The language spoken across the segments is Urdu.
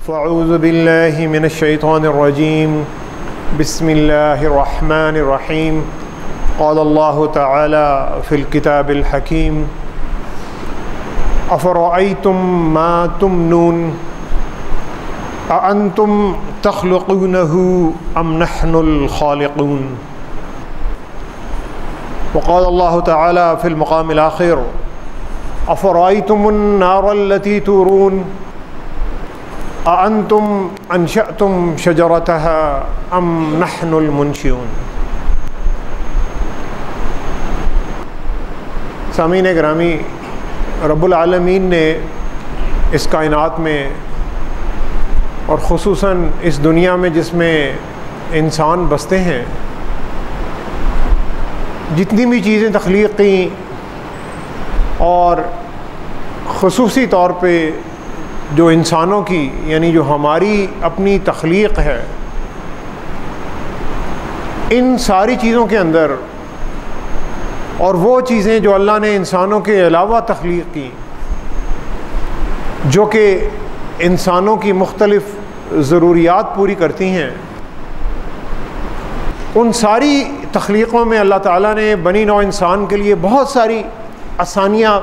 فاعوذ باللہ من الشیطان الرجیم بسم اللہ الرحمن الرحیم قال اللہ تعالی فی الکتاب الحکیم افرأیتم ما تمنون اانتم تخلقونہ ام نحن الخالقون وقال اللہ تعالی فی المقام الآخر افرأیتم النار التي تورون اانتم انشأتم شجرتها ام نحن المنشئون۔ سامعین گرامی، رب العالمین نے اس کائنات میں اور خصوصاً اس دنیا میں جس میں انسان بستے ہیں جتنی بھی چیزیں تخلیق کی اور خصوصی طور پہ جو انسانوں کی یعنی جو ہماری اپنی تخلیق ہے، ان ساری چیزوں کے اندر اور وہ چیزیں جو اللہ نے انسانوں کے علاوہ تخلیق کی جو کہ انسانوں کی مختلف ضروریات پوری کرتی ہیں، ان ساری تخلیقوں میں اللہ تعالیٰ نے بنی نوع انسان کے لیے بہت ساری آسانیاں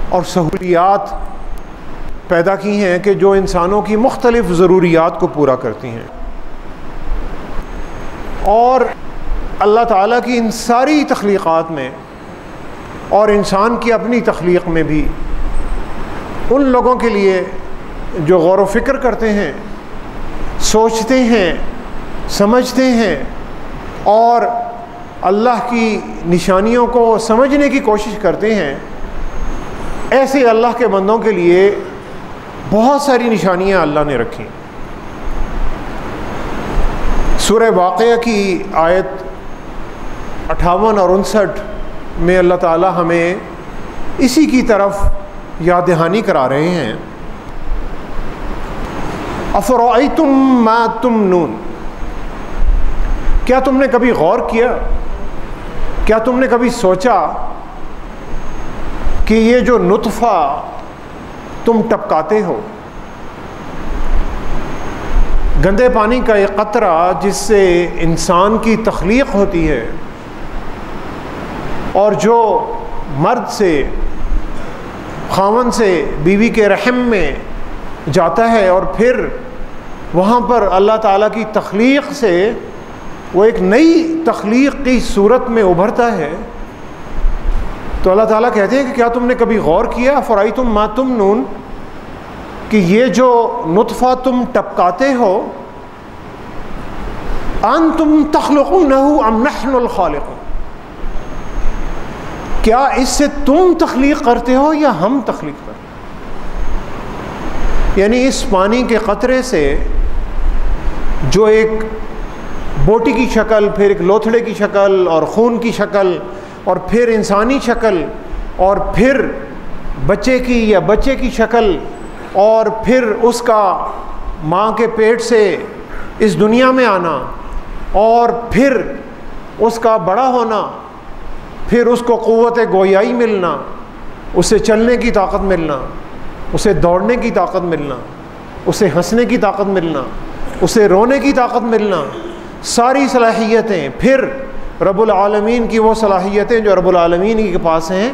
اور سہولیات پیدا کی ہیں کہ جو انسانوں کی مختلف ضروریات کو پورا کرتی ہیں، اور اللہ تعالیٰ کی ان ساری تخلیقات میں اور انسان کی اپنی تخلیق میں بھی ان لوگوں کے لیے جو غور و فکر کرتے ہیں، سوچتے ہیں، سمجھتے ہیں اور اللہ کی نشانیوں کو سمجھنے کی کوشش کرتے ہیں، ایسے اللہ کے بندوں کے لیے بہت ساری نشانیاں اللہ نے رکھی۔ سورہ واقعہ کی آیت 58 اور 59 میں اللہ تعالی ہمیں اسی کی طرف یاد دہانی کرا رہے ہیں۔ افرأیتم ما تمنون، کیا تم نے کبھی غور کیا، کیا تم نے کبھی سوچا کہ یہ جو نطفہ تم ٹپکاتے ہو، گندے پانی کا ایک قطرہ جس سے انسان کی تخلیق ہوتی ہے اور جو مرد سے، خاوند سے بیوی کے رحم میں جاتا ہے اور پھر وہاں پر اللہ تعالیٰ کی تخلیق سے وہ ایک نئی تخلیق کی صورت میں ابھرتا ہے، تو اللہ تعالیٰ کہتے ہیں کہ کیا تم نے کبھی غور کیا افرأیتم ما تمنون کہ یہ جو نطفہ تم ٹپکاتے ہو، انتم تخلقونہ ام نحن الخالقون، کیا اس سے تم تخلیق کرتے ہو یا ہم تخلیق کرتے ہیں؟ یعنی اس پانی کے قطرے سے جو ایک بوٹی کی شکل، پھر ایک لوتھڑے کی شکل اور خون کی شکل اور پھر انسانی شکل اور پھر بچے کی یا بچے کی شکل اور پھر اس کا ماں کے پیٹ سے اس دنیا میں آنا اور پھر اس کا بڑا ہونا، پھر اس کو قوت گویائی ملنا، اسے چلنے کی طاقت ملنا، اسے دوڑنے کی طاقت ملنا، اسے ہنسنے کی طاقت ملنا، اسے رونے کی طاقت ملنا، ساری صلاحیتیں، پھر رب العالمین کی وہ صلاحیتیں جو رب العالمین کے پاس ہیں،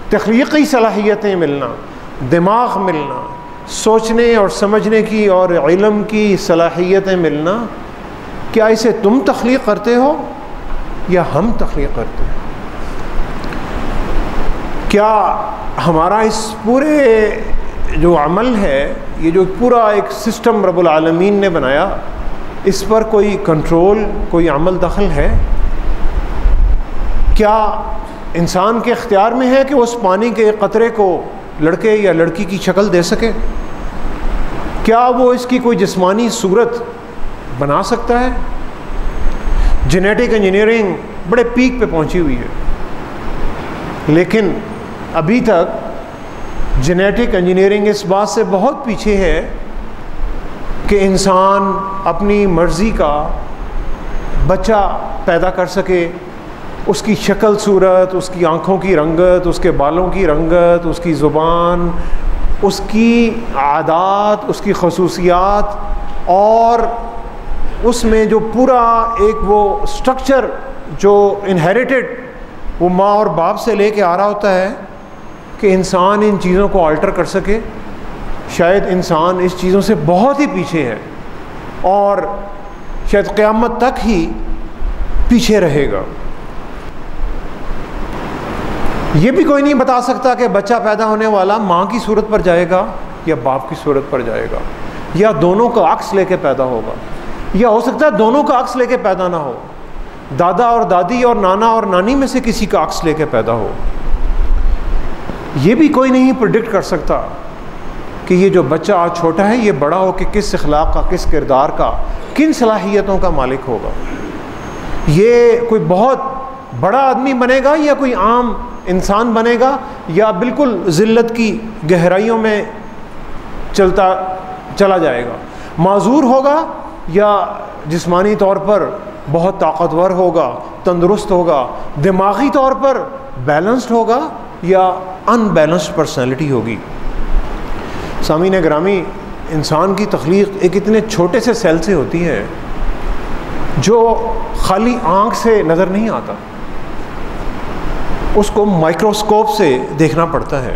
تخلیقی صلاحیتیں ملنا، دماغ ملنا، سوچنے اور سمجھنے کی اور علم کی صلاحیتیں ملنا، کیا اسے تم تخلیق کرتے ہو یا ہم تخلیق کرتے ہیں؟ کیا ہمارا اس پورے جو عمل ہے، یہ جو پورا ایک سسٹم رب العالمین نے بنایا، اس پر کوئی کنٹرول، کوئی عمل دخل ہے؟ کیا انسان کے اختیار میں ہے کہ اس پانی کے قطرے کو لڑکے یا لڑکی کی شکل دے سکے؟ کیا وہ اس کی کوئی جسمانی صورت بنا سکتا ہے؟ جینیٹک انجینئرنگ بڑے پیک پہ پہنچی ہوئی ہے، لیکن ابھی تک جینیٹک انجینئرنگ اس بات سے بہت پیچھے ہے کہ انسان اپنی مرضی کا بچہ پیدا کر سکے، اس کی شکل صورت، اس کی آنکھوں کی رنگت، اس کے بالوں کی رنگت، اس کی زبان، اس کی عادات، اس کی خصوصیات اور اس میں جو پورا ایک وہ سٹرکچر جو انہیریٹڈ وہ ماں اور باپ سے لے کے آ رہا ہوتا ہے کہ انسان ان چیزوں کو آلٹر کر سکے، شاید انسان اس چیزوں سے بہت ہی پیچھے ہے اور شاید قیامت تک ہی پیچھے رہے گا۔ یہ بھی کوئی نہیں بتا سکتا کہ بچہ پیدا ہونے والا ماں کی صورت پر جائے گا یا باپ کی صورت پر جائے گا، یا دونوں کا عکس لے کے پیدا ہوگا، یا ہو سکتا ہے دونوں کا عکس لے کے پیدا نہ ہو، دادا اور دادی اور نانا اور نانی میں سے کسی کا عکس لے کے پیدا ہو۔ یہ بھی کوئی نہیں پریڈکٹ کر سکتا کہ یہ جو بچہ آج چھوٹا ہے یہ بڑا ہو کہ کس اخلاق کا، کس کردار کا، کن صلاحیتوں کا مالک ہوگا۔ یہ کوئی بہت بڑا آدمی بنے گا یا کوئی عام انسان بنے گا، یا بالکل ذلت کی گہرائیوں میں چلا جائے گا، معذور ہوگا یا جسمانی طور پر بہت طاقتور ہوگا، تندرست ہوگا، دماغی طور پر بیلنسڈ ہوگا یا ان بیلنسڈ پرسنالٹی ہوگی۔ سامعین گرامی، انسان کی تخلیق ایک اتنے چھوٹے سے سیل سے ہوتی ہے جو خالی آنکھ سے نظر نہیں آتا، اس کو مائکروسکوپ سے دیکھنا پڑتا ہے،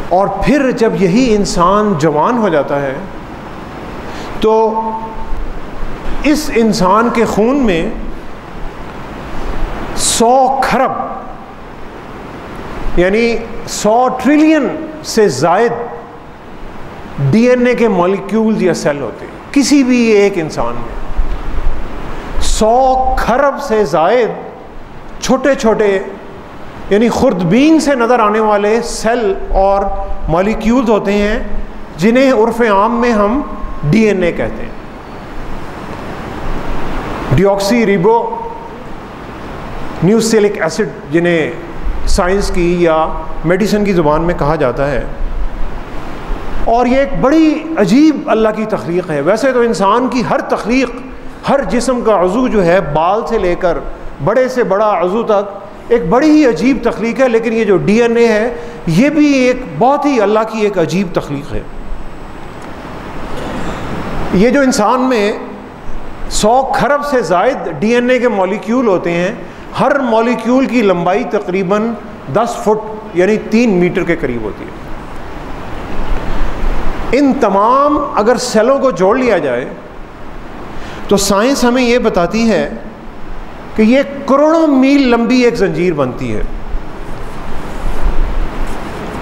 اور پھر جب یہی انسان جوان ہو جاتا ہے تو اس انسان کے خون میں 100 کھرب یعنی 100 ٹریلین سے زائد ڈی این اے کے مالیکیولز یا سیل ہوتے ہیں کسی بھی ایک انسان میں۔ 100 کھرب سے زائد چھوٹے چھوٹے یعنی خوردبین سے نظر آنے والے سیل اور مالیکیولز ہوتے ہیں جنہیں عرف عام میں ہم ڈی این اے کہتے ہیں۔ ڈی آکسی ریبو نیوکلیک ایسڈ جنہیں سائنس کی یا میڈیسن کی زبان میں کہا جاتا ہے، اور یہ ایک بڑی عجیب اللہ کی تخلیق ہے۔ ویسے تو انسان کی ہر تخلیق، ہر جسم کا عضو جو ہے بال سے لے کر بڑے سے بڑا عضو تک ایک بڑی ہی عجیب تخلیق ہے، لیکن یہ جو ڈی این اے ہے یہ بھی ایک بہت ہی اللہ کی ایک عجیب تخلیق ہے۔ یہ جو انسان میں 100 کھرب سے زائد ڈی این اے کے مالیکیول ہوتے ہیں، ہر مالیکیول کی لمبائی تقریباً 10 فٹ یعنی 3 میٹر کے قریب ہوتی ہے۔ ان تمام اگر سیلوں کو جوڑ لیا جائے تو سائنس ہمیں یہ بتاتی ہے کہ یہ کروڑوں میل لمبی ایک زنجیر بنتی ہے۔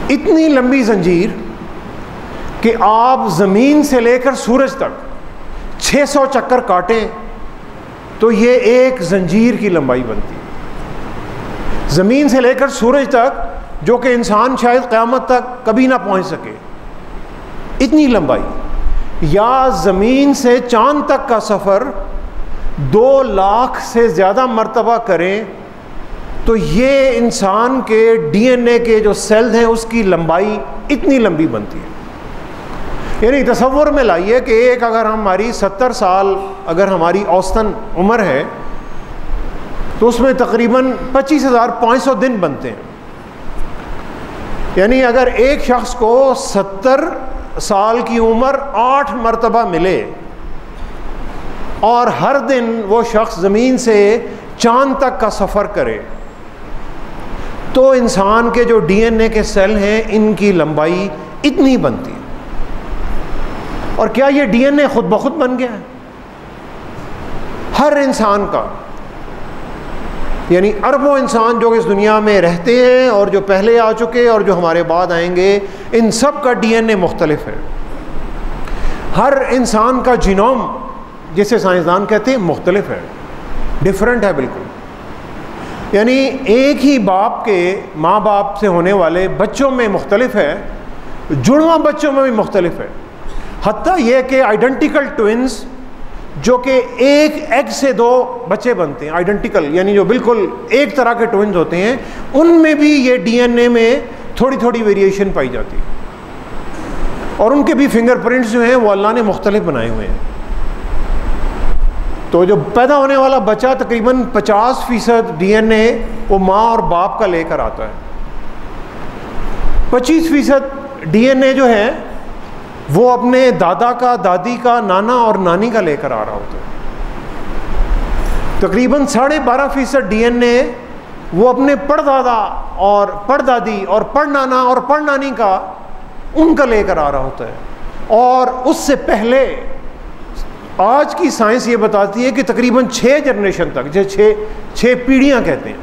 اتنی لمبی زنجیر کہ آپ زمین سے لے کر سورج تک 600 چکر کاٹیں تو یہ ایک زنجیر کی لمبائی بنتی ہے۔ زمین سے لے کر سورج تک، جو کہ انسان شاید قیامت تک کبھی نہ پہنچ سکے، اتنی لمبائی، یا زمین سے چاند تک کا سفر 2 لاکھ سے زیادہ مرتبہ کریں تو یہ انسان کے ڈی این اے کے جو سیلز ہیں اس کی لمبائی اتنی لمبی بنتی ہے۔ یعنی تصور میں لائیے کہ ایک اگر ہماری 70 سال اگر ہماری اوسطاً عمر ہے تو اس میں تقریباً 25,500 دن بنتے ہیں۔ یعنی اگر ایک شخص کو 70 سال کی عمر 8 مرتبہ ملے اور ہر دن وہ شخص زمین سے چاند تک کا سفر کرے تو انسان کے جو ڈی این اے کے سیل ہیں ان کی لمبائی اتنی بنتی ہے۔ اور کیا یہ ڈی این اے خود بخود بن گیا ہے؟ ہر انسان کا، یعنی اربوں انسان جو اس دنیا میں رہتے ہیں اور جو پہلے آ چکے اور جو ہمارے بعد آئیں گے، ان سب کا ڈی این اے مختلف ہے۔ ہر انسان کا جینوم جسے سائنسدان کہتے ہیں مختلف ہے، ڈیفرنٹ ہے بالکل۔ یعنی ایک ہی باپ کے ماں باپ سے ہونے والے بچوں میں مختلف ہے، جڑواں بچوں میں بھی مختلف ہے، حتیٰ یہ کہ آئیڈینٹیکل ٹوئنز جو کہ ایک ایگ سے 2 بچے بنتے ہیں، آئیڈینٹیکل یعنی جو بالکل ایک طرح کے ٹوئنز ہوتے ہیں، ان میں بھی یہ ڈی این اے میں تھوڑی تھوڑی ویریشن پائی جاتی ہے، اور ان کے بھی فنگر پرنٹس جو ہیں وہ اللہ نے مختلف بنائے ہوئے ہیں۔ تو جو پیدا ہونے والا بچہ تقریباً 50% ڈی این اے وہ ماں اور باپ کا لے کر آتا ہے، 25% ڈی این اے جو ہے وہ اپنے دادا کا، دادی کا، نانا اور نانی کا لے کر آ رہا ہوتا ہے. تقریباً 12.5% ڈی این اے وہ اپنے پڑدادا اور پڑدادی اور پڑنانا اور پڑنانی کا، ان کا لے کر آ رہا ہوتا ہے. اور اس سے پہلے آج کی سائنس یہ بتاتی ہے کہ تقریباً 6 جنریشن تک، جیسے 6 پیڑھیاں کہتے ہیں،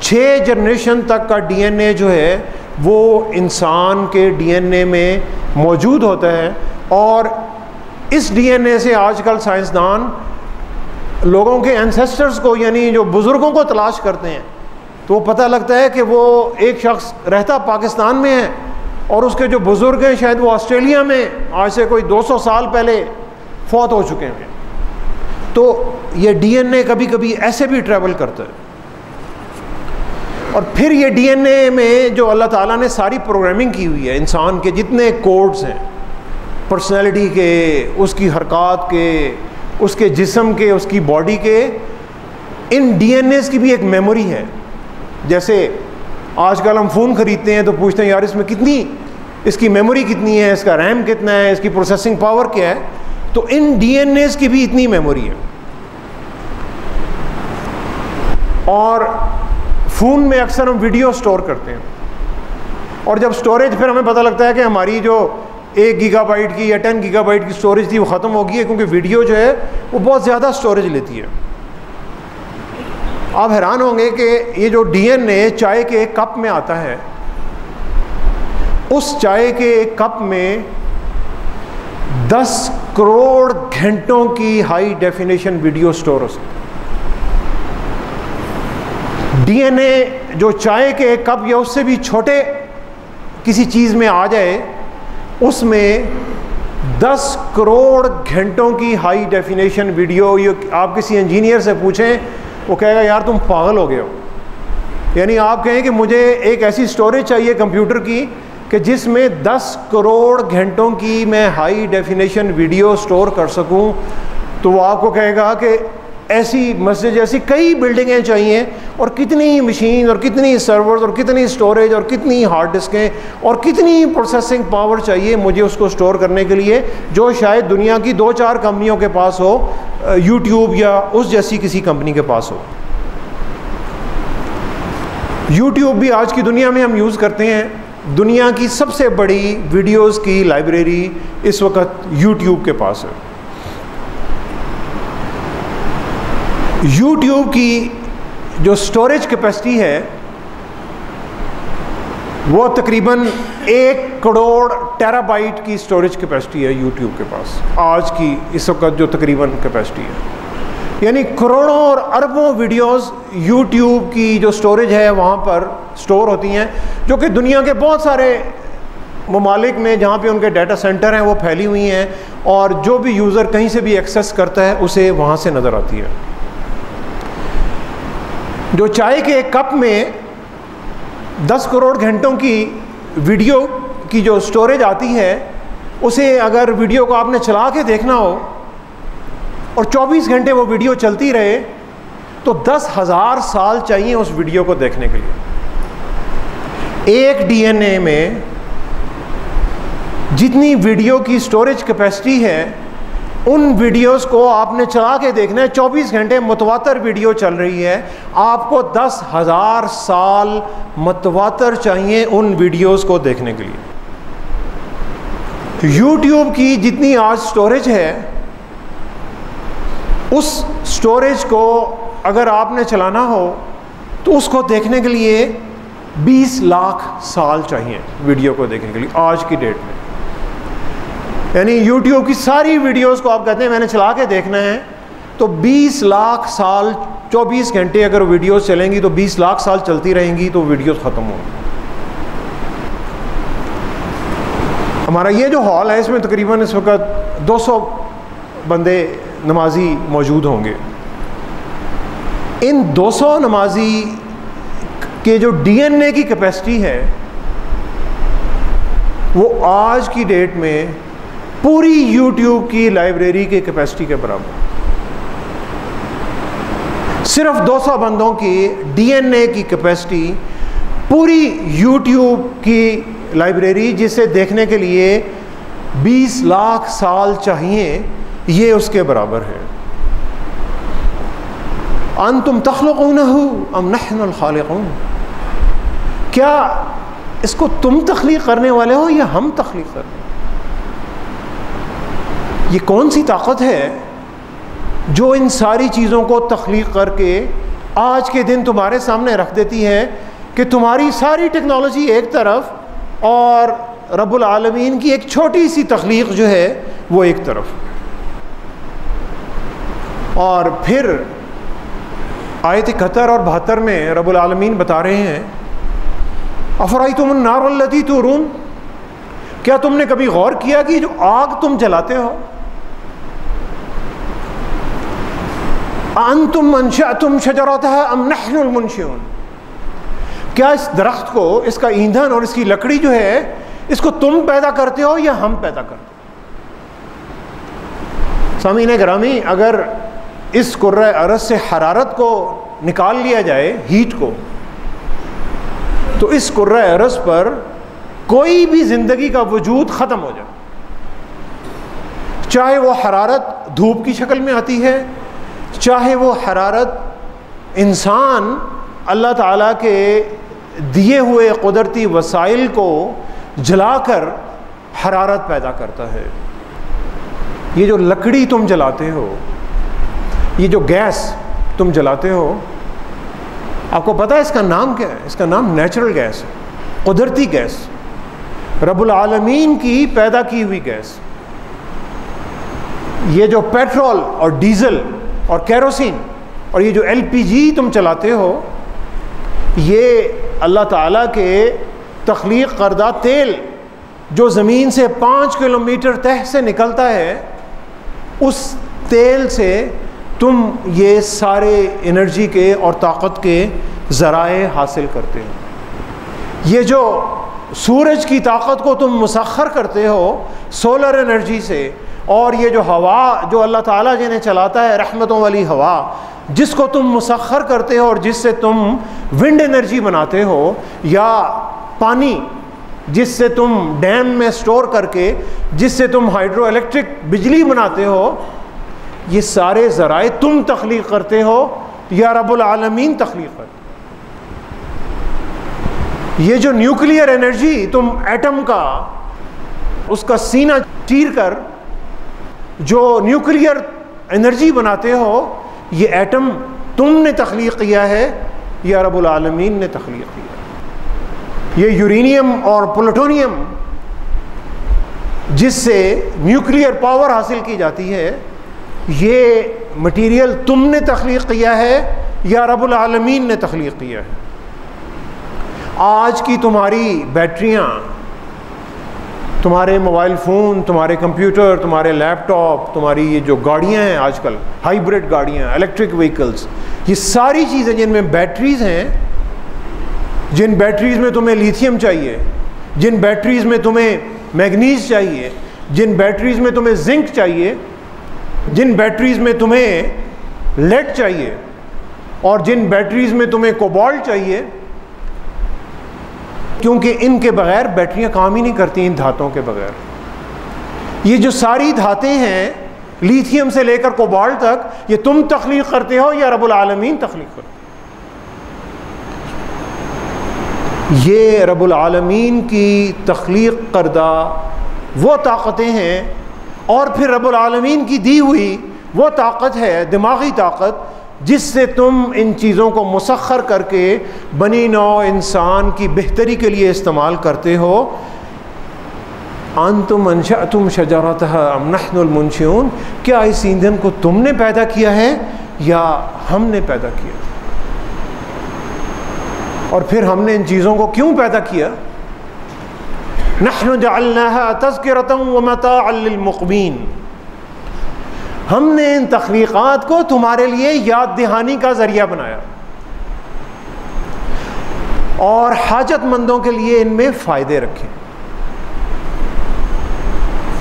6 جنریشن تک کا ڈی این اے جو ہے وہ انسان کے ڈی این اے میں موجود ہوتا ہے. اور اس ڈی این اے سے آج کل سائنسدان لوگوں کے اینسیسٹرز کو، یعنی جو بزرگوں کو تلاش کرتے ہیں، تو وہ پتہ لگتا ہے کہ وہ ایک شخص رہتا پاکستان میں ہے اور اس کے جو بزرگ ہیں شاید وہ آسٹریلیا میں آج سے کوئی 200 سال پہلے فوت ہو چکے ہیں. تو یہ ڈی این اے کبھی کبھی ایسے بھی ٹریول کرتا ہے. اور پھر یہ ڈی این اے میں جو اللہ تعالیٰ نے ساری پروگرامنگ کی ہوئی ہے، انسان کے جتنے کوڈز ہیں، پرسنالٹی کے، اس کی حرکات کے، اس کے جسم کے، اس کی باڈی کے، ان ڈی این ایز کی بھی ایک میموری ہے. جیسے آج کل ہم فون خریدتے ہیں تو پوچھتے ہیں یار اس میں کتنی، اس کی میموری کتنی ہے، اس کا ریم کتنا ہے، اس کی پروسیسنگ پاور کیا ہے. تو ان ڈی این ایز کی بھی اتنی میموری ہے. اور فون میں اکثر ہم ویڈیو سٹور کرتے ہیں، اور جب سٹوریج پھر ہمیں پتہ لگتا ہے کہ ہماری جو 1 گیگا بائٹ کی یا 10 گیگا بائٹ کی سٹوریج تھی وہ ختم ہو گئی ہے، کیونکہ ویڈیو جو ہے وہ بہت زیادہ سٹوریج لیتی ہے. آپ حیران ہوں گے کہ یہ جو ڈی این اے چائے کے ایک کپ میں آتا ہے، اس چائے کے ایک کپ میں 10 کروڑ گھنٹوں کی ہائی ڈیفینیشن ویڈیو سٹور ہو سکتی ہے. ڈی این اے جو چائے کے ایک کپ یا اس سے بھی چھوٹے کسی چیز میں آ جائے، اس میں 10 کروڑ گھنٹوں کی ہائی ڈیفینیشن ویڈیو. یہ آپ کسی انجینئر سے پوچھیں، وہ کہے گا یار تم پاگل ہو گئے ہو. یعنی آپ کہیں کہ مجھے ایک ایسی سٹوریج چاہیے کمپیوٹر کی کہ جس میں 10 کروڑ گھنٹوں کی میں ہائی ڈیفینیشن ویڈیو سٹور کر سکوں، تو وہ آپ کو کہے گا کہ ایسی مسجد جیسی کئی بلڈنگیں چاہیے، اور کتنی مشین اور کتنی سرورز اور کتنی سٹوریج اور کتنی ہارڈ ڈسکیں اور کتنی پروسیسنگ پاور چاہیے مجھے اس کو سٹور کرنے کے لیے، جو شاید دنیا کی 2-4 کمپنیوں کے پاس ہو، یوٹیوب یا اس جیسی کسی کمپنی کے پاس ہو. یوٹیوب بھی آج کی دنیا میں ہم یوز کرتے ہیں. دنیا کی سب سے بڑی ویڈیوز کی لائبریری اس وقت یوٹیوب کے پاس ہے. یوٹیوب کی جو سٹوریج کیپیسٹی ہے وہ تقریباً 1 کروڑ ٹیرا بائٹ کی سٹوریج کیپیسٹی ہے یوٹیوب کے پاس آج کی اس وقت جو تقریباً کیپیسٹی ہے. یعنی کروڑوں اور اربوں ویڈیوز یوٹیوب کی جو سٹوریج ہے وہاں پر سٹور ہوتی ہیں، جو کہ دنیا کے بہت سارے ممالک میں جہاں پہ ان کے ڈیٹا سینٹر ہیں وہ پھیلی ہوئی ہیں، اور جو بھی یوزر کہیں سے بھی ایکسیس کرتا ہے اسے وہاں سے نظر آتی ہے. جو چائے کے ایک کپ میں 10 کروڑ گھنٹوں کی ویڈیو کی جو سٹوریج آتی ہے، اسے اگر ویڈیو کو آپ نے چلا کے دیکھنا ہو اور 24 گھنٹے وہ ویڈیو چلتی رہے تو 10,000 سال چاہیے اس ویڈیو کو دیکھنے کے لیے. ایک ڈی این اے میں جتنی ویڈیو کی سٹوریج کیپیسٹی ہے، ان ویڈیوز کو آپ نے چلا کے دیکھنا ہے، 24 گھنٹے متواتر ویڈیو چل رہی ہے، آپ کو 10,000 سال متواتر چاہیے ان ویڈیوز کو دیکھنے کے لیے. یوٹیوب کی جتنی آج سٹوریج ہے، اس سٹوریج کو اگر آپ نے چلانا ہو تو اس کو دیکھنے کے لیے 20 لاکھ سال چاہیے ویڈیو کو دیکھنے کے لیے آج کی ڈیٹ میں. یعنی یوٹیوب کی ساری ویڈیوز کو آپ کہتے ہیں میں نے چلا کے دیکھنا ہے تو 20 لاکھ سال، 24 گھنٹے اگر ویڈیوز چلیں گی تو 20 لاکھ سال چلتی رہیں گی تو ویڈیوز ختم ہوں گی. ہمارا یہ جو ہال ہے اس میں تقریباً اس وقت 200 بندے نمازی موجود ہوں گے. ان 200 نمازی کے جو ڈی این اے کی کیپیسٹی ہے وہ آج کی ڈیٹ میں پوری یوٹیوب کی لائبریری کی کیپیسٹی کے برابر. صرف 200 بندوں کی ڈی این اے کی کیپیسٹی پوری یوٹیوب کی لائبریری جسے دیکھنے کے لیے 20 لاکھ سال چاہیے، یہ اس کے برابر ہے۔ انتم تخلقونہ ام نحن الخالقون، کیا اس کو تم تخلیق کرنے والے ہو یا ہم تخلیق کرنے؟ یہ کون سی طاقت ہے جو ان ساری چیزوں کو تخلیق کر کے آج کے دن تمہارے سامنے رکھ دیتی ہے کہ تمہاری ساری ٹیکنالوجی ایک طرف اور رب العالمین کی ایک چھوٹی سی تخلیق جو ہے وہ ایک طرف؟ اور پھر آیت 71 اور 72 میں رب العالمین بتا رہے ہیں افرأیتم النار التی تورون، کیا تم نے کبھی غور کیا کہ جو آگ تم جلاتے ہو، انتم انشأتم شجرتها ام نحن المنشئون، کیا اس درخت کو، اس کا ایندھن اور اس کی لکڑی جو ہے، اس کو تم پیدا کرتے ہو یا ہم پیدا کرتے ہیں؟ سامعین گرامی، اگر اس کرۂ ارض سے حرارت کو نکال لیا جائے، ہیٹ کو، تو اس کرۂ ارض پر کوئی بھی زندگی کا وجود ختم ہو جائے، چاہے وہ حرارت دھوپ کی شکل میں آتی ہے، چاہے وہ حرارت انسان اللہ تعالیٰ کے دیے ہوئے قدرتی وسائل کو جلا کر حرارت پیدا کرتا ہے۔ یہ جو لکڑی تم جلاتے ہو، یہ جو گیس تم جلاتے ہو، آپ کو پتہ ہے اس کا نام کیا ہے؟ اس کا نام نیچرل گیس ہے، قدرتی گیس، رب العالمین کی پیدا کی ہوئی گیس۔ یہ جو پیٹرول اور ڈیزل اور کیروسین اور یہ جو LPG تم چلاتے ہو، یہ اللہ تعالیٰ کے تخلیق کردہ تیل جو زمین سے 5 کلومیٹر تہ سے نکلتا ہے، اس تیل سے تم یہ سارے انرجی کے اور طاقت کے ذرائع حاصل کرتے ہو۔ یہ جو سورج کی طاقت کو تم مسخر کرتے ہو سولر انرجی سے، اور یہ جو ہوا جو اللہ تعالیٰ جنہیں چلاتا ہے، رحمتوں والی ہوا، جس کو تم مسخر کرتے ہو اور جس سے تم ونڈ انرجی بناتے ہو، یا پانی جس سے تم ڈیم میں سٹور کر کے جس سے تم ہائیڈرو الیکٹرک بجلی بناتے ہو، یہ سارے ذرائع تم تخلیق کرتے ہو یا رب العالمین تخلیق کرتے؟ یہ جو نیوکلیئر انرجی تم ایٹم کا، اس کا سینہ چیر کر جو نیوکلیئر انرجی بناتے ہو، یہ ایٹم تم نے تخلیق کیا ہے یا رب العالمین نے تخلیق کیا؟ یہ یورینیم اور پلوٹونیم جس سے نیوکلیئر پاور حاصل کی جاتی ہے، یہ مٹیریل تم نے تخلیق کیا ہے یا رب العالمین نے تخلیق کیا ہے؟ آج کی تمہاری بیٹریاں، تمہارے موبائل فون، تمہارے کمپیوٹر، تمہارے لیپ ٹاپ، تمہاری یہ جو گاڑیاں ہیں آج کل، ہائیبرڈ گاڑیاں، الیکٹرک وہیکلز، یہ ساری چیزیں جن میں بیٹریز ہیں، جن بیٹریز میں تمہیں لیتھیم چاہیے، جن بیٹریز میں تمہیں میگنیز چاہیے، جن بیٹریز میں تمہیں زنک چاہیے، جن بیٹریز میں تمہیں لیڈ چاہیے، اور جن بیٹریز میں تمہیں کوبالٹ چاہیے، کیونکہ ان کے بغیر بیٹریاں کام ہی نہیں کرتی، ان دھاتوں کے بغیر۔ یہ جو ساری دھاتیں ہیں، لیتھیم سے لے کر کوبالٹ تک، یہ تم تخلیق کرتے ہو یا رب العالمین تخلیق کرتے؟ یہ رب العالمین کی تخلیق کردہ وہ طاقتیں ہیں، اور پھر رب العالمین کی دی ہوئی وہ طاقت ہے، دماغی طاقت، جس سے تم ان چیزوں کو مسخر کر کے بنی نوع انسان کی بہتری کے لیے استعمال کرتے ہو۔ انتم انشأتم شجرتها ام نحن المنشئون، کیا اس ایندھن کو تم نے پیدا کیا ہے یا ہم نے پیدا کیا؟ اور پھر ہم نے ان چیزوں کو کیوں پیدا کیا؟ نحن جعلناها تذکرة ومتاعا للمقوین، ہم نے ان تخلیقات کو تمہارے لیے یاد دہانی کا ذریعہ بنایا اور حاجت مندوں کے لیے ان میں فائدے رکھے۔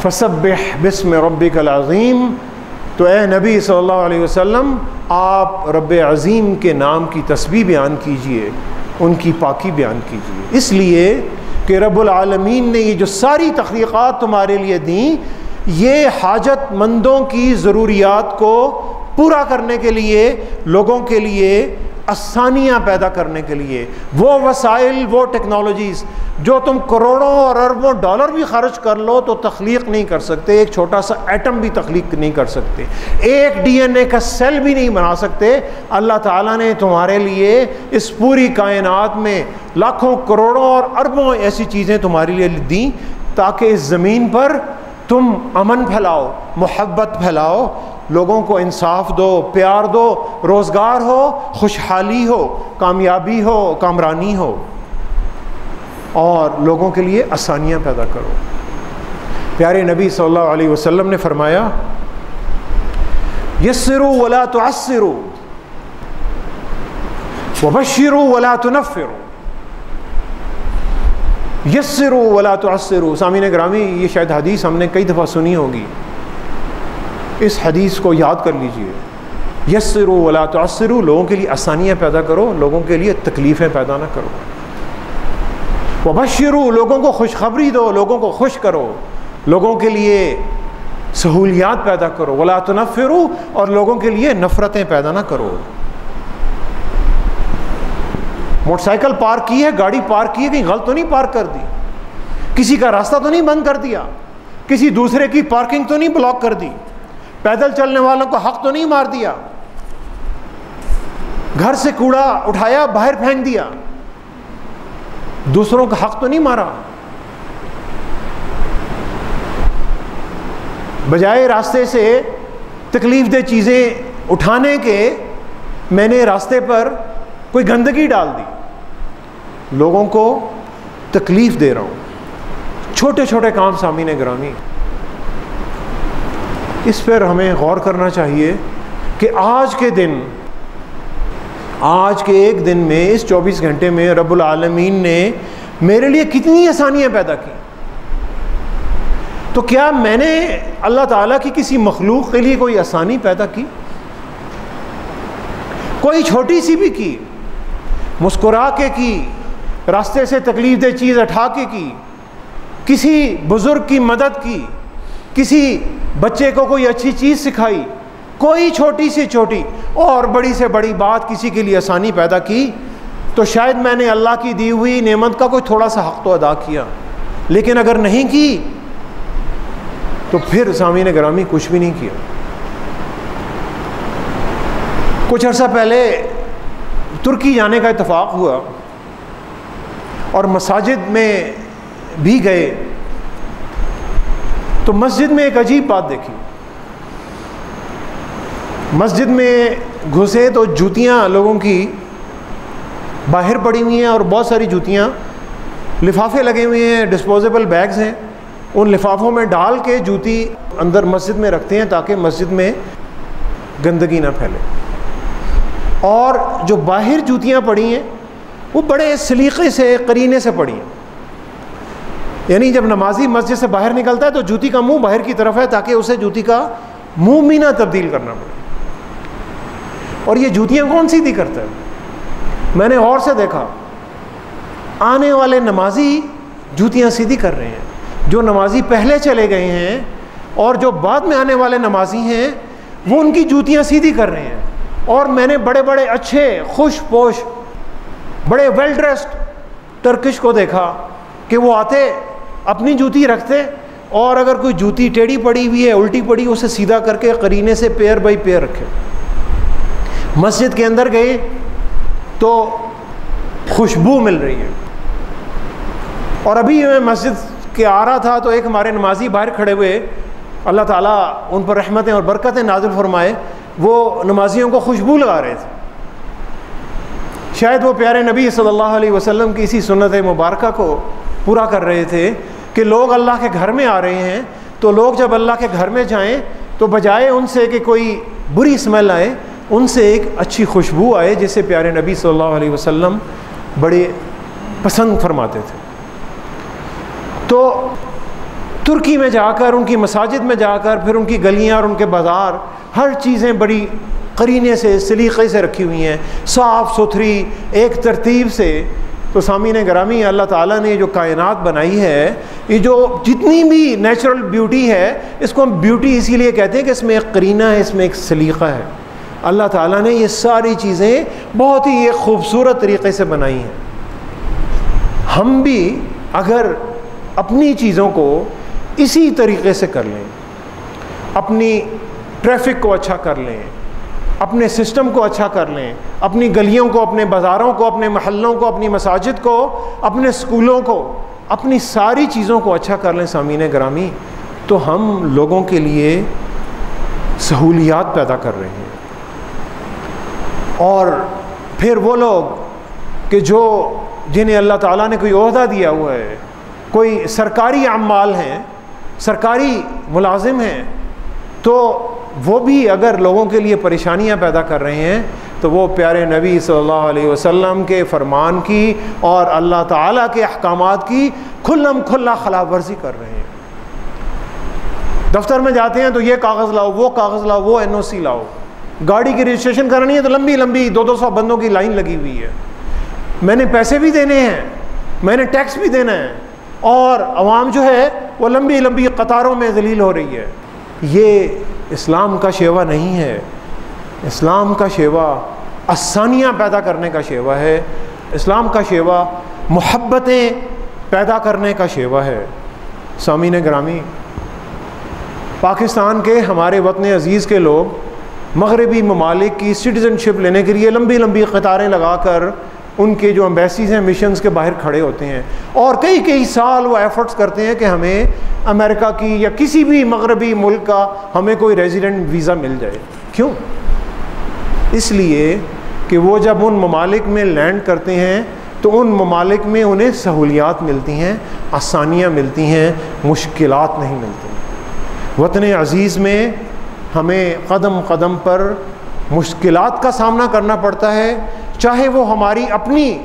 فسبح باسم ربک العظیم، تو اے نبی صلی اللہ علیہ وسلم، آپ رب عظیم کے نام کی تسبیح بیان کیجئے، ان کی پاکی بیان کیجئے، اس لیے کہ رب العالمین نے یہ جو ساری تخلیقات تمہارے لیے دیں، یہ حاجت مندوں کی ضروریات کو پورا کرنے کے لیے، لوگوں کے لیے آسانیاں پیدا کرنے کے لیے، وہ وسائل، وہ ٹیکنالوجیز جو تم کروڑوں اور اربوں ڈالر بھی خرچ کر لو تو تخلیق نہیں کر سکتے، ایک چھوٹا سا ایٹم بھی تخلیق نہیں کر سکتے، ایک ڈی این اے کا سیل بھی نہیں بنا سکتے، اللہ تعالیٰ نے تمہارے لیے اس پوری کائنات میں لاکھوں کروڑوں اور اربوں ایسی چیزیں تمہارے لیے دیں تاکہ اس زمین پر تم امن پھیلاؤ، محبت پھیلاؤ، لوگوں کو انصاف دو، پیار دو، روزگار ہو، خوشحالی ہو، کامیابی ہو، کامرانی ہو، اور لوگوں کے لیے آسانیاں پیدا کرو۔ پیارے نبی صلی اللہ علیہ وسلم نے فرمایا یسروا ولا تعسروا وبشروا ولا تنفروا، یسروا ولا تعسروا۔ سامعین گرامی، یہ شاید حدیث ہم نے کئی دفعہ سنی ہوگی، اس حدیث کو یاد کر لیجئے، یسروا ولا تعسروا، لوگوں کے لیے آسانیاں پیدا کرو، لوگوں کے لیے تکلیفیں پیدا نہ کرو۔ وبشروا، لوگوں کو خوشخبری دو، لوگوں کو خوش کرو، لوگوں کے لیے سہولیات پیدا کرو، ولا تنفروا، اور لوگوں کے لیے نفرتیں پیدا نہ کرو۔ موٹر سائیکل پارک کی ہے، گاڑی پارک کی ہے، کہیں غلط تو نہیں پارک کر دی، کسی کا راستہ تو نہیں بند کر دیا، کسی دوسرے کی پارکنگ تو نہیں بلاک کر دی، پیدل چلنے والوں کو حق تو نہیں مار دیا، گھر سے کوڑا اٹھایا باہر پھینک دیا، دوسروں کا حق تو نہیں مارا۔ بجائے راستے سے تکلیف دہ چیزیں اٹھانے کے میں نے راستے پر کوئی گندگی ڈال دی، لوگوں کو تکلیف دے رہا ہوں۔ چھوٹے چھوٹے کام سامعین گرامی، اس پر ہمیں غور کرنا چاہیے کہ آج کے دن، آج کے ایک دن میں، اس 24 گھنٹے میں رب العالمین نے میرے لیے کتنی آسانیاں پیدا کی۔ تو کیا میں نے اللہ تعالیٰ کی کسی مخلوق کے لیے کوئی آسانی پیدا کی؟ کوئی چھوٹی سی بھی کی، مسکرا کے کی، راستے سے تکلیف دہ چیز اٹھا کے کی، کسی بزرگ کی مدد کی، کسی بچے کو کوئی اچھی چیز سکھائی، کوئی چھوٹی سے چھوٹی اور بڑی سے بڑی بات کسی کے لیے آسانی پیدا کی، تو شاید میں نے اللہ کی دی ہوئی نعمت کا کوئی تھوڑا سا حق تو ادا کیا۔ لیکن اگر نہیں کی تو پھر سامعین گرامی کچھ بھی نہیں کیا۔ کچھ عرصہ پہلے ترکی جانے کا اتفاق ہوا اور مساجد میں بھی گئے، تو مسجد میں ایک عجیب بات دیکھی۔ مسجد میں گھسے تو جوتیاں لوگوں کی باہر پڑی ہوئی ہیں، اور بہت ساری جوتیاں، لفافے لگے ہوئے ہیں، ڈسپوزیبل بیگز ہیں، ان لفافوں میں ڈال کے جوتی اندر مسجد میں رکھتے ہیں تاکہ مسجد میں گندگی نہ پھیلے۔ اور جو باہر جوتیاں پڑی ہیں وہ بڑے سلیقے سے، قرینے سے پڑی ہیں، یعنی جب نمازی مسجد سے باہر نکلتا ہے تو جوتی کا منہ باہر کی طرف ہے تاکہ اسے جوتی کا منہ بھی نہ تبدیل کرنا پڑے۔ اور یہ جوتیاں کون سیدھی کرتا ہے؟ میں نے اور سے دیکھا، آنے والے نمازی جوتیاں سیدھی کر رہے ہیں، جو نمازی پہلے چلے گئے ہیں اور جو بعد میں آنے والے نمازی ہیں وہ ان کی جوتیاں سیدھی کر رہے ہیں۔ اور میں نے بڑے بڑے اچھے خوش پوش، بڑے ویل ڈریسڈ ٹرکش کو دیکھا کہ وہ آتے، اپنی جوتی رکھتے، اور اگر کوئی جوتی ٹیڑھی پڑی ہوئی ہے، الٹی پڑی، اسے سیدھا کر کے قرینے سے پیر بائی پیر رکھے۔ مسجد کے اندر گئے تو خوشبو مل رہی ہے، اور ابھی میں مسجد کے آ رہا تھا تو ایک ہمارے نمازی باہر کھڑے ہوئے، اللہ تعالیٰ ان پر رحمتیں اور برکتیں نازل فرمائے، وہ نمازیوں کو خوشبو لگا رہے تھے۔ شاید وہ پیارے نبی صلی اللہ علیہ وسلم کی اسی سنت مبارکہ کو پورا کر رہے تھے کہ لوگ اللہ کے گھر میں آ رہے ہیں، تو لوگ جب اللہ کے گھر میں جائیں تو بجائے ان سے کہ کوئی بری اسمیل آئے، ان سے ایک اچھی خوشبو آئے، جسے پیارے نبی صلی اللہ علیہ وسلم بڑے پسند فرماتے تھے۔ تو ترکی میں جا کر، ان کی مساجد میں جا کر، پھر ان کی گلیاں اور ان کے بازار، ہر چیزیں بڑی قرینے سے، سلیقے سے رکھی ہوئی ہیں، صاف ستھری، ایک ترتیب سے، تو سامعین گرامی اللہ تعالیٰ نے جو کائنات بنائی ہے، یہ جو جتنی بھی نیچرل بیوٹی ہے، اس کو ہم بیوٹی اسی لیے کہتے ہیں کہ اس میں ایک قرینہ ہے، اس میں ایک سلیقہ ہے۔ اللہ تعالیٰ نے یہ ساری چیزیں بہت ہی ایک خوبصورت طریقے سے بنائی ہیں۔ ہم بھی اگر اپنی چیزوں کو اسی طریقے سے کر لیں، اپنی ٹریفک کو اچھا کر لیں، اپنے سسٹم کو اچھا کر لیں، اپنی گلیوں کو، اپنے بازاروں کو، اپنے محلوں کو، اپنی مساجد کو، اپنے اسکولوں کو، اپنی ساری چیزوں کو اچھا کر لیں سامعین گرامی، تو ہم لوگوں کے لیے سہولیات پیدا کر رہے ہیں۔ اور پھر وہ لوگ کہ جنہیں اللہ تعالیٰ نے کوئی عہدہ دیا ہوا ہے، کوئی سرکاری عمال ہیں، سرکاری ملازم ہیں، تو وہ بھی اگر لوگوں کے لیے پریشانیاں پیدا کر رہے ہیں تو وہ پیارے نبی صلی اللہ علیہ وسلم کے فرمان کی اور اللہ تعالیٰ کے احکامات کی کھلم کھلا خلاف ورزی کر رہے ہیں۔ دفتر میں جاتے ہیں تو یہ کاغذ لاؤ، وہ کاغذ لاؤ، وہ NOC لاؤ، گاڑی کی رجسٹریشن کرانی ہے تو لمبی لمبی 200 بندوں کی لائن لگی ہوئی ہے، میں نے پیسے بھی دینے ہیں، میں نے ٹیکس بھی دینا ہے، اور عوام جو ہے وہ لمبی لمبی قطاروں میں ذلیل ہو رہی ہے۔ یہ اسلام کا شیوہ نہیں ہے۔ اسلام کا شیوہ آسانیاں پیدا کرنے کا شیوہ ہے۔ اسلام کا شیوہ محبتیں پیدا کرنے کا شیوہ ہے۔ سامعین گرامی، پاکستان کے ہمارے وطن عزیز کے لوگ مغربی ممالک کی سٹیزن شپ لینے کے لیے لمبی لمبی قطاریں لگا کر ان کے جو ایمبیسیز ہیں، مشنز کے باہر کھڑے ہوتے ہیں، اور کئی سال وہ ایفرٹس کرتے ہیں کہ ہمیں امریکہ کی یا کسی بھی مغربی ملک کا ہمیں کوئی ریزیڈنٹ ویزا مل جائے۔ کیوں؟ اس لیے کہ وہ جب ان ممالک میں لینڈ کرتے ہیں تو ان ممالک میں انہیں سہولیات ملتی ہیں، آسانیاں ملتی ہیں، مشکلات نہیں ملتی۔ وطن عزیز میں ہمیں قدم قدم پر مشکلات کا سامنا کرنا پڑتا ہے، چاہے وہ ہماری اپنی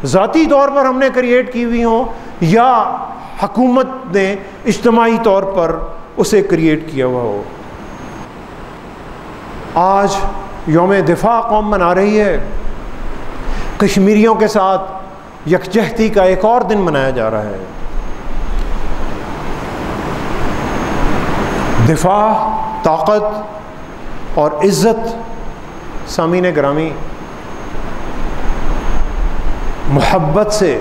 ذاتی طور پر ہم نے کریٹ کی ہوئی ہوں یا حکومت نے اجتماعی طور پر اسے کریٹ کیا ہوا ہو۔ آج یوم دفاع قوم منا رہی ہے، کشمیریوں کے ساتھ یکجہتی کا ایک اور دن منایا جا رہا ہے۔ دفاع، طاقت اور عزت سامعین گرامی محبت سے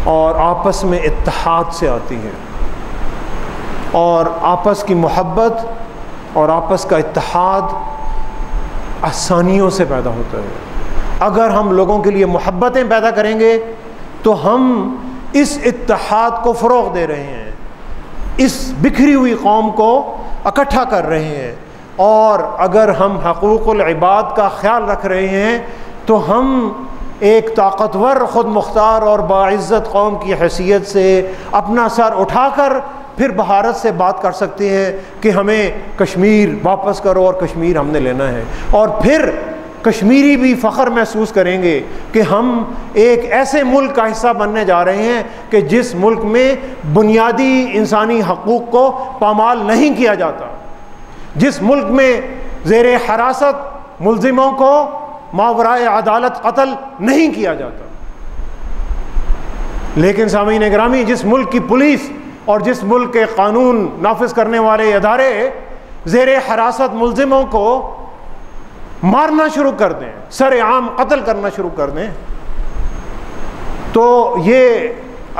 اور آپس میں اتحاد سے آتی ہے، اور آپس کی محبت اور آپس کا اتحاد آسانیوں سے پیدا ہوتا ہے۔ اگر ہم لوگوں کے لیے محبتیں پیدا کریں گے تو ہم اس اتحاد کو فروغ دے رہے ہیں، اس بکھری ہوئی قوم کو اکٹھا کر رہے ہیں، اور اگر ہم حقوق العباد کا خیال رکھ رہے ہیں تو ہم ایک طاقتور، خود مختار اور باعزت قوم کی حیثیت سے اپنا سر اٹھا کر پھر بھارت سے بات کر سکتے ہیں کہ ہمیں کشمیر واپس کرو اور کشمیر ہم نے لینا ہے، اور پھر کشمیری بھی فخر محسوس کریں گے کہ ہم ایک ایسے ملک کا حصہ بننے جا رہے ہیں کہ جس ملک میں بنیادی انسانی حقوق کو پامال نہیں کیا جاتا، جس ملک میں زیر حراست ملزموں کو ماورائے عدالت قتل نہیں کیا جاتا۔ لیکن سامعین گرامی، جس ملک کی پولیس اور جس ملک کے قانون نافذ کرنے والے ادارے زیر حراست ملزموں کو مارنا شروع کر دیں، سر عام قتل کرنا شروع کر دیں، تو یہ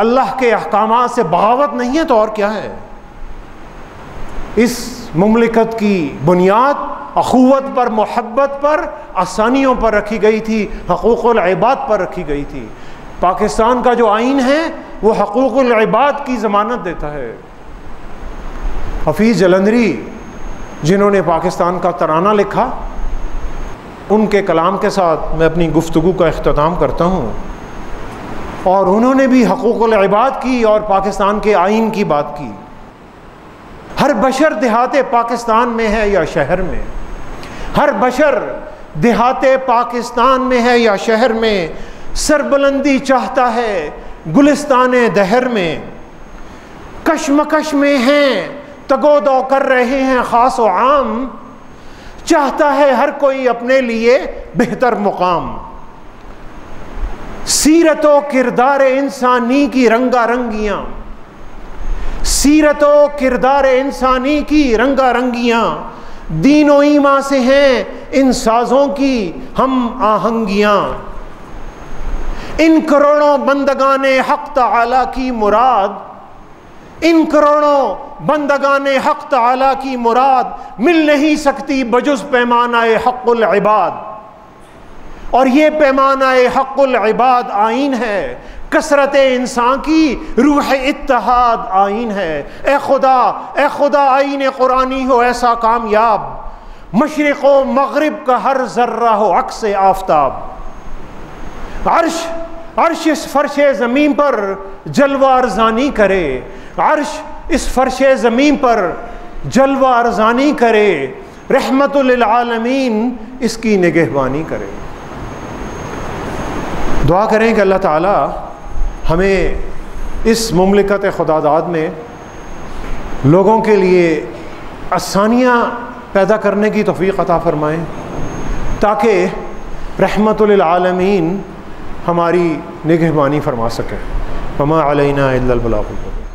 اللہ کے احکامات سے بغاوت نہیں ہے تو اور کیا ہے؟ اس مملکت کی بنیاد اخوت پر، محبت پر، آسانیوں پر رکھی گئی تھی، حقوق العباد پر رکھی گئی تھی۔ پاکستان کا جو آئین ہے وہ حقوق العباد کی ضمانت دیتا ہے۔ حفیظ جلندری جنہوں نے پاکستان کا ترانہ لکھا، ان کے کلام کے ساتھ میں اپنی گفتگو کا اختتام کرتا ہوں، اور انہوں نے بھی حقوق العباد کی اور پاکستان کے آئین کی بات کی۔ ہر بشر دیہات پاکستان میں ہے یا شہر میں، ہر بشر دیہات پاکستان میں ہے یا شہر میں، سربلندی چاہتا ہے گلستان دہر میں، کشمکش میں ہیں تگو دو کر رہے ہیں خاص و عام، چاہتا ہے ہر کوئی اپنے لیے بہتر مقام۔ سیرت و کردار انسانی کی رنگا رنگیاں، سیرت و کردار انسانی کی رنگا رنگیاں، دین و ایمان سے ہیں ان سازوں کی ہم آہنگیاں، ان کروڑوں بندگان حق تعالی کی مراد، ان کروڑوں بندگان حق تعالی کی مراد مل نہیں سکتی بجز پیمانہ حق العباد، اور یہ پیمانہ حق العباد آئین ہے، کثرت انسان کی روح اتحاد آئین ہے۔ اے خدا آئین قرآنی ہو ایسا کامیاب، مشرق و مغرب کا ہر ذرہ ہو عکس آفتاب، عرش اس فرش زمین پر جلوہ ارزانی کرے، عرش اس فرش زمین پر جلوہ ارزانی کرے، رحمت للعالمین اس کی نگہبانی کرے۔ دعا کریں کہ اللہ تعالی ہمیں اس مملکت خداداد میں لوگوں کے لیے آسانیاں پیدا کرنے کی توفیق عطا فرمائیں، تاکہ رحمت للعالمین ہماری نگہبانی فرما سکے۔ وما علینا الا البلاغ المبین۔